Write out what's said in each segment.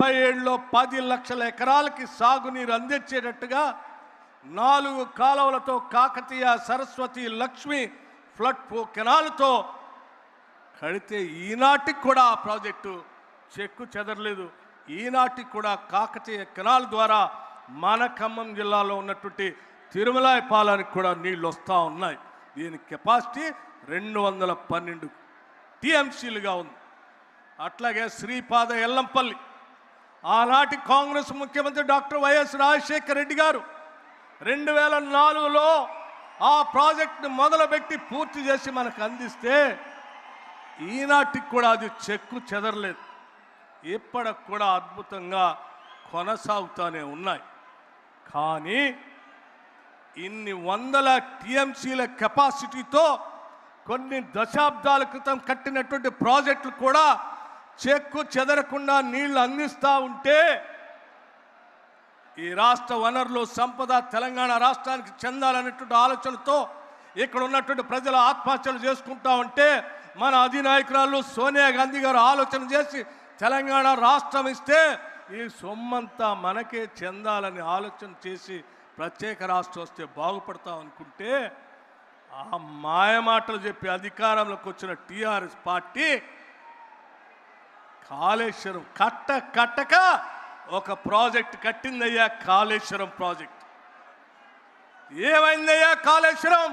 77లో 10 లక్షల ఎకరాలకి సాగునీరు అందించేటట్టుగా 4 కాలువలతో కాకతీయ, సరస్వతి, లక్ష్మి ఫ్లడ్ కెనాల్తో కడితే ఈనాటికి కూడా ఆ ప్రాజెక్టు చెక్కు చెదరలేదు. ఈనాటికి కూడా కాకతీయ కెనాల్ ద్వారా మన ఖమ్మం జిల్లాలో ఉన్నటువంటి తిరుమలాయపాలానికి కూడా నీళ్ళు వస్తూ ఉన్నాయి. దీని కెపాసిటీ 212 టీఎంసీలుగా ఉంది. అట్లాగే శ్రీపాద ఎల్లంపల్లి ఆనాటి కాంగ్రెస్ ముఖ్యమంత్రి డాక్టర్ వైఎస్ రాజశేఖర రెడ్డి గారు 2004లో ఆ ప్రాజెక్టుని మొదలుపెట్టి పూర్తి చేసి మనకు అందిస్తే ఈనాటికి కూడా అది చెక్కు చెదరలేదు. ఇప్పటికి కూడా అద్భుతంగా కొనసాగుతూనే ఉన్నాయి. కానీ ఇన్ని వందల టీఎంసీల కెపాసిటీతో కొన్ని దశాబ్దాల క్రితం కట్టినటువంటి ప్రాజెక్టులు కూడా చెక్కు చెదరకుండా నీళ్లు అందిస్తూ ఉంటే ఈ రాష్ట్ర వనరులు సంపద తెలంగాణ రాష్ట్రానికి చెందాలనేటువంటి ఆలోచనతో ఇక్కడ ఉన్నటువంటి ప్రజల ఆత్మహత్యలు చేసుకుంటా ఉంటే మన అధినాయకురాలు సోనియా గాంధీ గారు ఆలోచన చేసి తెలంగాణ రాష్ట్రం ఇస్తే ఈ సొమ్మంతా మనకే చెందాలని ఆలోచన చేసి ప్రత్యేక రాష్ట్రం వస్తే బాగుపడతాం అనుకుంటే ఆ మాయమాటలు చెప్పి అధికారంలోకి వచ్చిన టీఆర్ఎస్ పార్టీ కాళేశ్వరం కట్టక ఒక ప్రాజెక్ట్ కట్టిందయ్యా. కాళేశ్వరం ప్రాజెక్ట్ ఏమైందయ్యా? కాళేశ్వరం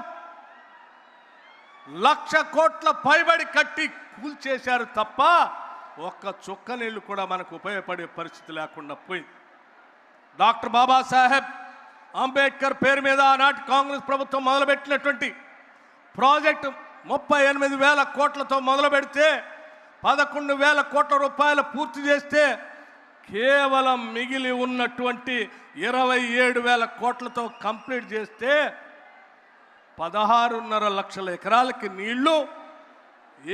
1,00,000 కోట్ల పైబడి కట్టి కూల్చేశారు తప్ప ఒక్క చుక్క నీళ్లు కూడా మనకు ఉపయోగపడే పరిస్థితి లేకుండా పోయింది. డాక్టర్ బాబాసాహెబ్ అంబేద్కర్ పేరు మీద ఆనాటి కాంగ్రెస్ ప్రభుత్వం మొదలుపెట్టినటువంటి ప్రాజెక్టు 38,000 కోట్లతో మొదలు పెడితే 11,000 కోట్ల రూపాయలు పూర్తి చేస్తే కేవలం మిగిలి ఉన్నటువంటి 27,000 కోట్లతో కంప్లీట్ చేస్తే 16.5 లక్షల ఎకరాలకి నీళ్లు,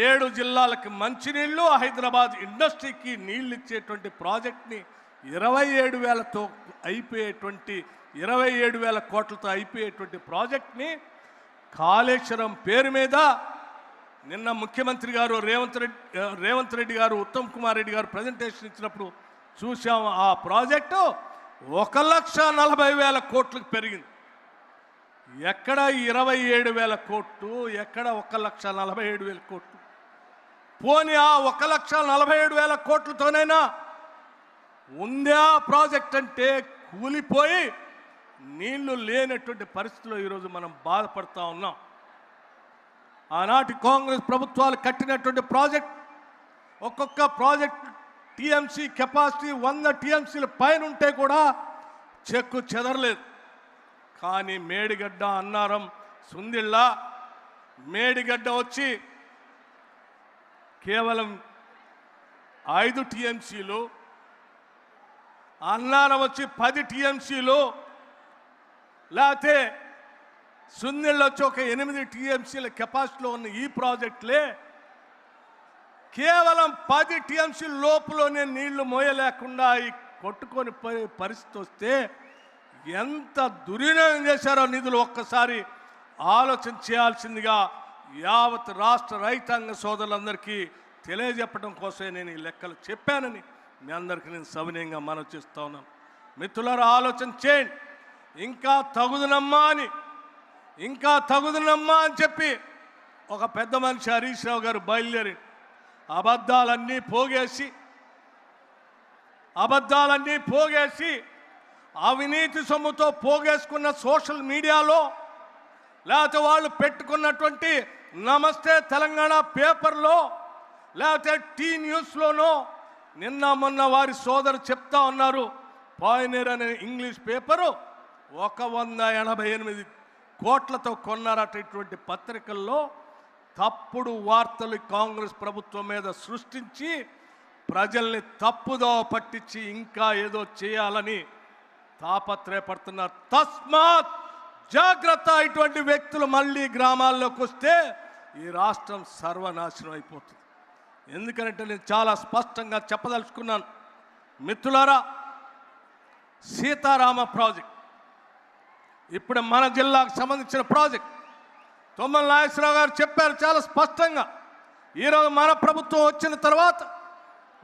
7 జిల్లాలకి మంచినీళ్లు, హైదరాబాద్ ఇండస్ట్రీకి నీళ్ళు ఇచ్చేటువంటి ప్రాజెక్ట్ని 27,000తో అయిపోయేటువంటి 27,000 కోట్లతో అయిపోయేటువంటి ప్రాజెక్ట్ని పేరు మీద నిన్న ముఖ్యమంత్రి గారు రేవంత్ రెడ్డి గారు, ఉత్తమ్ కుమార్ రెడ్డి గారు ప్రజెంటేషన్ ఇచ్చినప్పుడు చూసాం. ఆ ప్రాజెక్టు 1,40,000 కోట్లకు పెరిగింది. ఎక్కడ 27,000 కోట్లు, ఎక్కడ 1,47,000 కోట్లు? పోనీ ఆ 1,47,000 కోట్లతోనైనా ఉందా ప్రాజెక్ట్ అంటే కూలిపోయి నీళ్లు లేనటువంటి పరిస్థితిలో ఈరోజు మనం బాధపడతా ఉన్నాం. ఆనాటి కాంగ్రెస్ ప్రభుత్వాలు కట్టినటువంటి ప్రాజెక్ట్ ఒక్కొక్క ప్రాజెక్ట్ టీఎంసీ కెపాసిటీ 100 టీఎంసీల పైన ఉంటే కూడా చెక్కు చెదరలేదు. కానీ మేడిగడ్డ, అన్నారం, సుందిళ్ళ, మేడిగడ్డ వచ్చి కేవలం 5 టీఎంసీలు, అన్నారం వచ్చి 10 టీఎంసీలు, లేకపోతే సుందిళ్ళ వచ్చి ఒక 8 టీఎంసీల కెపాసిటీలో ఉన్న ఈ ప్రాజెక్టులే కేవలం 10 టీఎంసీ లోపులోనే నీళ్లు మోయలేకుండా కొట్టుకొని పోయే పరిస్థితి వస్తే ఎంత దుర్వినియోగం చేశారో నిధులు ఒక్కసారి ఆలోచన చేయాల్సిందిగా యావత్ రాష్ట్ర రైతాంగ సోదరులందరికీ తెలియజెప్పడం కోసమే నేను ఈ లెక్కలు చెప్పానని మీ అందరికీ నేను సవినయంగా మనవి చేస్తూ ఉన్నాను. మిత్రులారా, ఆలోచన చేయండి. ఇంకా తగుదనమ్మా అని చెప్పి ఒక పెద్ద మనిషి హరీష్ రావు గారు బయలుదేరి అబద్ధాలన్నీ పోగేసి అవినీతి సొమ్ముతో పోగేసుకున్న సోషల్ మీడియాలో, లేకపోతే వాళ్ళు పెట్టుకున్నటువంటి నమస్తే తెలంగాణ పేపర్లో, లేకపోతే టీ న్యూస్లోనో నిన్న మొన్న వారి సోదరు చెప్తా ఉన్నారు. పాయనీర్ అనే ఇంగ్లీష్ పేపరు 188 కోట్లతో కొన్నారట. ఇటువంటి పత్రికల్లో తప్పుడు వార్తలు కాంగ్రెస్ ప్రభుత్వం మీద సృష్టించి ప్రజల్ని తప్పుదోవ పట్టించి ఇంకా ఏదో చేయాలని తాపత్రయపడుతున్నారు. తస్మాత్ జాగ్రత్త. ఇటువంటి వ్యక్తులు మళ్ళీ గ్రామాల్లోకి వస్తే ఈ రాష్ట్రం సర్వనాశనం అయిపోతుంది. ఎందుకంటే నేను చాలా స్పష్టంగా చెప్పదలుచుకున్నాను. మిత్రులారా, సీతారామ ప్రాజెక్ట్ ఇప్పుడు మన జిల్లాకు సంబంధించిన ప్రాజెక్ట్ తుమ్మల నాగేశ్వరరావు గారు చెప్పారు చాలా స్పష్టంగా. ఈరోజు మన ప్రభుత్వం వచ్చిన తర్వాత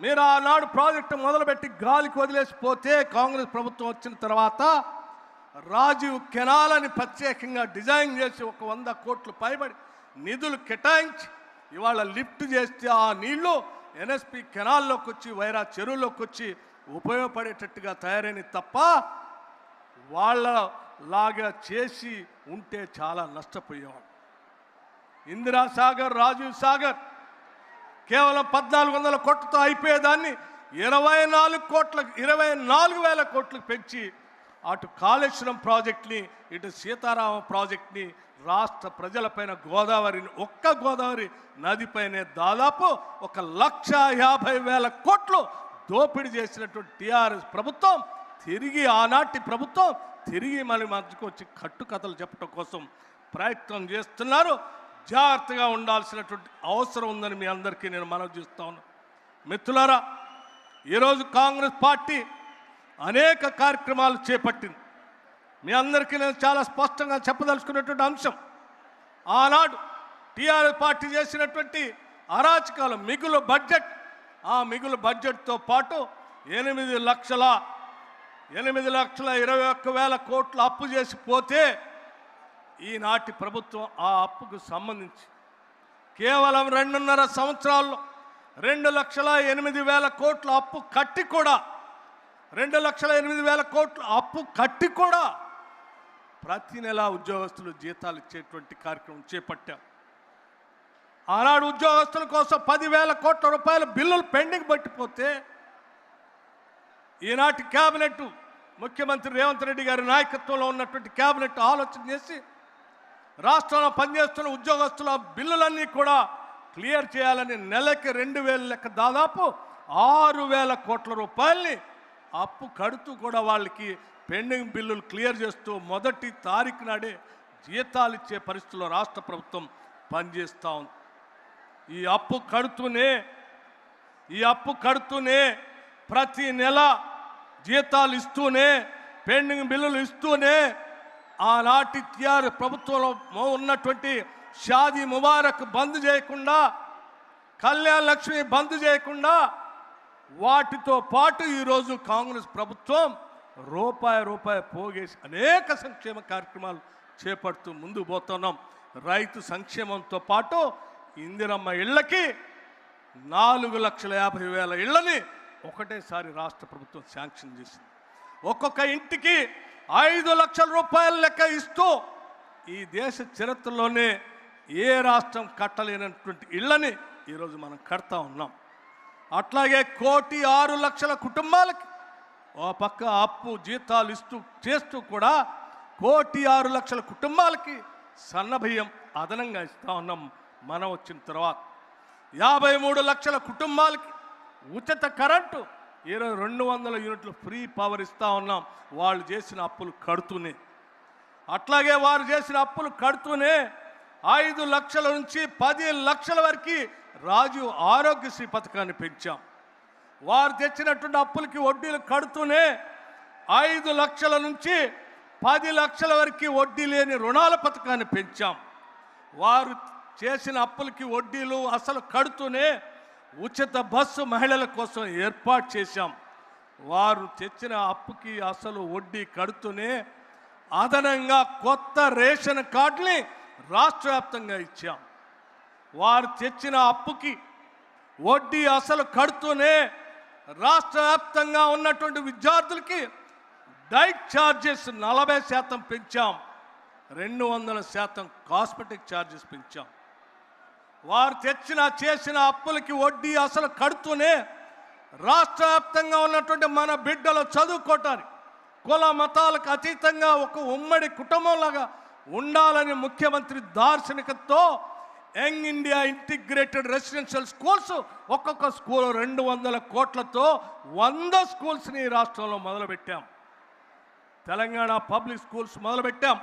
మీరు ఆనాడు ప్రాజెక్టు మొదలుపెట్టి గాలికి వదిలేసిపోతే కాంగ్రెస్ ప్రభుత్వం వచ్చిన తర్వాత రాజీవ్ కెనాల్ అని ప్రత్యేకంగా డిజైన్ చేసి 100 కోట్లు పైబడి నిధులు కేటాయించి ఇవాళ లిఫ్ట్ చేస్తే ఆ నీళ్లు ఎన్ఎస్పి కెనాల్లోకి వచ్చి వైరా చెరువులోకి వచ్చి ఉపయోగపడేటట్టుగా తయారైనవి తప్ప వాళ్ళలాగా చేసి ఉంటే చాలా నష్టపోయేవాడు. ఇందిరా సాగర్, రాజీవ్ సాగర్ కేవలం 1400 కోట్లతో అయిపోయేదాన్ని 24,000 కోట్లకు పెంచి అటు కాళేశ్వరం ప్రాజెక్ట్ని ఇటు సీతారామ ప్రాజెక్ట్ని రాష్ట్ర ప్రజలపైన గోదావరి నదిపైనే దాదాపు 1,50,000 కోట్లు దోపిడీ చేసినటువంటి టీఆర్ఎస్ ప్రభుత్వం తిరిగి ఆనాటి ప్రభుత్వం తిరిగి మన మధ్యకు వచ్చి కట్టుకథలు చెప్పడం కోసం ప్రయత్నం చేస్తున్నారు. జాగ్రత్తగా ఉండాల్సినటువంటి అవసరం ఉందని మీ అందరికీ నేను మనవి చేస్తా ఉన్నాను. మిత్రులారా, ఈరోజు కాంగ్రెస్ పార్టీ అనేక కార్యక్రమాలు చేపట్టింది. మీ అందరికీ నేను చాలా స్పష్టంగా చెప్పదలుచుకున్నటువంటి అంశం, ఆనాడు టీఆర్ఎస్ పార్టీ చేసినటువంటి అరాచకాలు మిగులు బడ్జెట్, ఆ మిగులు బడ్జెట్తో పాటు 8,21,000 కోట్లు అప్పు చేసి పోతే ఈనాటి ప్రభుత్వం ఆ అప్పుకు సంబంధించి కేవలం 2.5 సంవత్సరాల్లో 2,08,000 కోట్ల అప్పు కట్టి కూడా 2,08,000 కోట్ల అప్పు కట్టి కూడా ప్రతి నెల ఉద్యోగస్తులు జీతాలు ఇచ్చేటువంటి కార్యక్రమం చేపట్టాం. ఆనాడు ఉద్యోగస్తుల కోసం 10,000 కోట్ల రూపాయల బిల్లులు పెండింగ్ పట్టిపోతే ఈనాటి క్యాబినెట్ ముఖ్యమంత్రి రేవంత్ రెడ్డి గారి నాయకత్వంలో ఉన్నటువంటి క్యాబినెట్ ఆలోచన చేసి రాష్ట్రంలో పనిచేస్తున్న ఉద్యోగస్తుల బిల్లులన్నీ కూడా క్లియర్ చేయాలని నెలకి 2,000 లెక్క దాదాపు 6,000 కోట్ల రూపాయల్ని అప్పు కడుతూ కూడా వాళ్ళకి పెండింగ్ బిల్లులు క్లియర్ చేస్తూ 1వ తారీఖు నాడే జీతాలు ఇచ్చే పరిస్థితుల్లో రాష్ట్ర ప్రభుత్వం పనిచేస్తూ ఉంది. ఈ అప్పు కడుతూనే ప్రతి నెల జీతాలు ఇస్తూనే పెండింగ్ బిల్లులు ఇస్తూనే ఆనాటి టీఆర్ఎస్ ప్రభుత్వంలో ఉన్నటువంటి షాదీ ముబారక్ బంద్ చేయకుండా, కళ్యాణ్ లక్ష్మి బంద్ చేయకుండా వాటితో పాటు ఈరోజు కాంగ్రెస్ ప్రభుత్వం రూపాయి పోగేసి అనేక సంక్షేమ కార్యక్రమాలు చేపడుతూ ముందుకు పోతున్నాం. రైతు సంక్షేమంతో పాటు ఇందిరమ్మ ఇళ్లకి 4,50,000 ఇళ్లని ఒకటేసారి రాష్ట్ర ప్రభుత్వం శాంక్షన్ చేసింది. ఒక్కొక్క ఇంటికి 5 లక్షల రూపాయల లెక్క ఇస్తూ ఈ దేశ చరిత్రలోనే ఏ రాష్ట్రం కట్టలేనటువంటి ఇళ్లని ఈరోజు మనం కడతా ఉన్నాం. అట్లాగే 1,06,00,000 కుటుంబాలకి ఓ పక్క అప్పు జీతాలు చేస్తూ కూడా 1,06,00,000 కుటుంబాలకి సన్నబియ్యం అదనంగా ఇస్తూ ఉన్నాం. మనం వచ్చిన తర్వాత 53 లక్షల కుటుంబాలకి ఉచిత కరెంటు, 200 యూనిట్లు ఫ్రీ పవర్ ఇస్తూ ఉన్నాం వాళ్ళు చేసిన అప్పులు కడుతూనే. అట్లాగే వారు చేసిన అప్పులు కడుతూనే 5 లక్షల నుంచి 10 లక్షల వరకు రాజీవ్ ఆరోగ్యశ్రీ పథకాన్ని పెంచాం. వారు తెచ్చినటువంటి అప్పులకి వడ్డీలు కడుతూనే 5 లక్షల నుంచి 10 లక్షల వరకు వడ్డీ లేని రుణాల పథకాన్ని పెంచాం. వారు చేసిన అప్పులకి వడ్డీలు అసలు కడుతూనే ఉచిత బస్సు మహిళల కోసం ఏర్పాటు చేశాం. వారు తెచ్చిన అప్పుకి అసలు వడ్డీ కడుతూనే అదనంగా కొత్త రేషన్ కార్డుని రాష్ట్ర వ్యాప్తంగా ఇచ్చాం. వారు తెచ్చిన అప్పుకి వడ్డీ అసలు కడుతూనే రాష్ట్ర వ్యాప్తంగా ఉన్నటువంటి విద్యార్థులకి డైట్ ఛార్జెస్ 40% పెంచాం. 200% కాస్మెటిక్ ఛార్జెస్ పెంచాం. వారు చేసిన అప్పులకి వడ్డీ అసలు కడుతూనే రాష్ట్ర వ్యాప్తంగా ఉన్నటువంటి మన బిడ్డలు చదువుకోవటానికి కుల మతాలకు అతీతంగా ఒక ఉమ్మడి కుటుంబంలాగా ఉండాలని ముఖ్యమంత్రి దార్శనికతతో young India integrated residential schools ఒక్కొక్క స్కూల్ 200 కోట్లతో 100 స్కూల్స్ని రాష్ట్రంలో మొదలుపెట్టాం. తెలంగాణ పబ్లిక్ స్కూల్స్ మొదలుపెట్టాం.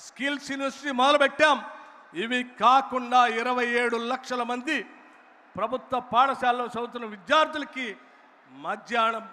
స్కిల్స్ యూనివర్సిటీ మొదలుపెట్టాం. ఇవి కాకుండా 27 లక్షల మంది ప్రభుత్వ పాఠశాలలో చదువుతున్న విద్యార్థులకి మధ్యాహ్నం